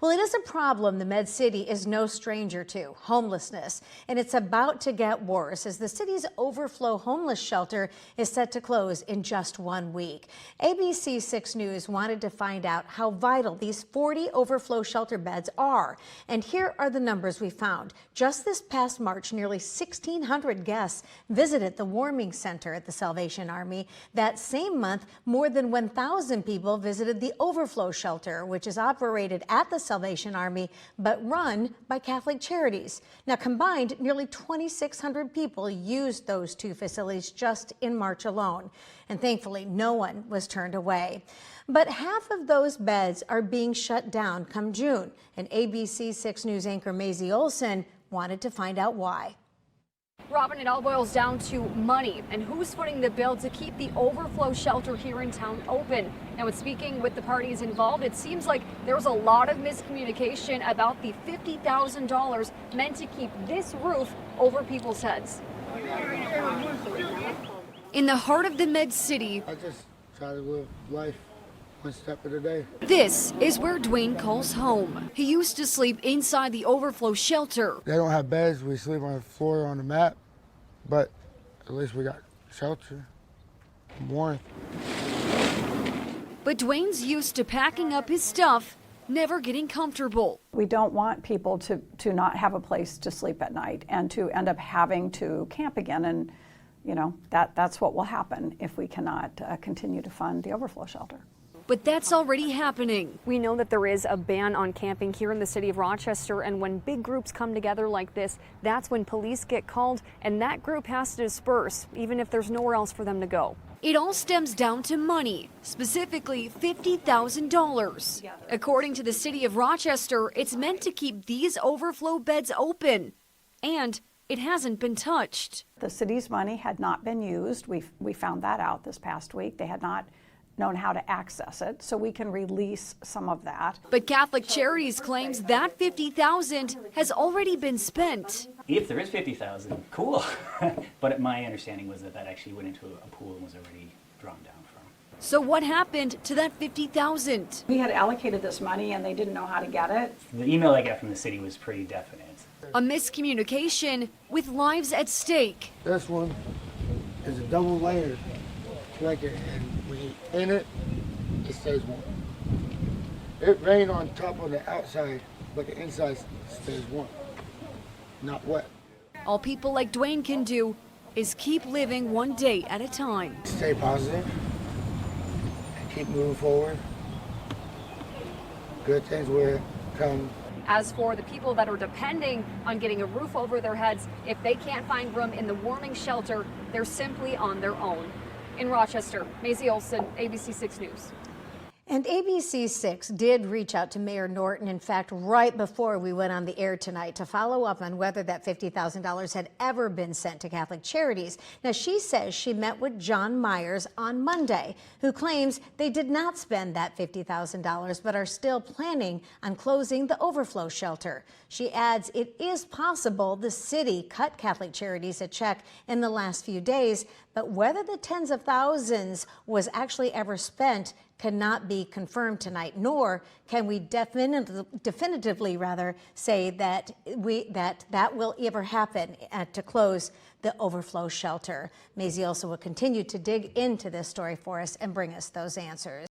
Well, it is a problem the Med City is no stranger to, homelessness, and it's about to get worse as the city's overflow homeless shelter is set to close in just 1 week. ABC 6 News wanted to find out how vital these 40 overflow shelter beds are, and here are the numbers we found. Just this past March, nearly 1,600 guests visited the warming center at the Salvation Army. That same month, more than 1,000 people visited the overflow shelter, which is operated at the Salvation Army, but run by Catholic Charities. Now, combined, nearly 2,600 people used those two facilities just in March alone. And thankfully, no one was turned away. But half of those beds are being shut down come June. And ABC 6 News anchor Maisie Olson wanted to find out why. Robin, it all boils down to money and who's footing the bill to keep the overflow shelter here in town open. And when speaking with the parties involved, it seems like there was a lot of miscommunication about the $50,000 meant to keep this roof over people's heads. In the heart of the Med City, I just try to live life one step at a day. This is where Dwayne calls home. He used to sleep inside the overflow shelter. They don't have beds. We sleep on the floor on the mat, but at least we got shelter, warmth. But Dwayne's used to packing up his stuff, never getting comfortable. We don't want people to not have a place to sleep at night and to end up having to camp again. And, you know, that's what will happen if we cannot continue to fund the overflow shelter. But that's already happening. We know that there is a ban on camping here in the city of Rochester, and when big groups come together like this, that's when police get called, and that group has to disperse, even if there's nowhere else for them to go. It all stems down to money, specifically $50,000. According to the city of Rochester, it's meant to keep these overflow beds open, and it hasn't been touched. The city's money had not been used. We found that out this past week. They had not known how to access it, so we can release some of that. But Catholic Charities claims that $50,000 has already been spent. If there is $50,000, cool. But my understanding was that actually went into a pool and was already drawn down from. So what happened to that $50,000? We had allocated this money and they didn't know how to get it. The email I got from the city was pretty definite. A miscommunication with lives at stake. This one is a double layer blanket, and when you in it, it stays warm. It rained on top of the outside, but the inside stays warm, not wet. All people like Dwayne can do is keep living one day at a time. Stay positive and keep moving forward. Good things will come. As for the people that are depending on getting a roof over their heads, if they can't find room in the warming shelter, they're simply on their own. In Rochester, Maisie Olson, ABC 6 News. And ABC 6 did reach out to Mayor Norton, in fact, right before we went on the air tonight to follow up on whether that $50,000 had ever been sent to Catholic Charities. Now, she says she met with John Myers on Monday, who claims they did not spend that $50,000, but are still planning on closing the overflow shelter. She adds it is possible the city cut Catholic Charities a check in the last few days, but whether the tens of thousands was actually ever spent cannot be confirmed tonight, nor can we definitively say that that will ever happen to close the overflow shelter. Maisie also will continue to dig into this story for us and bring us those answers.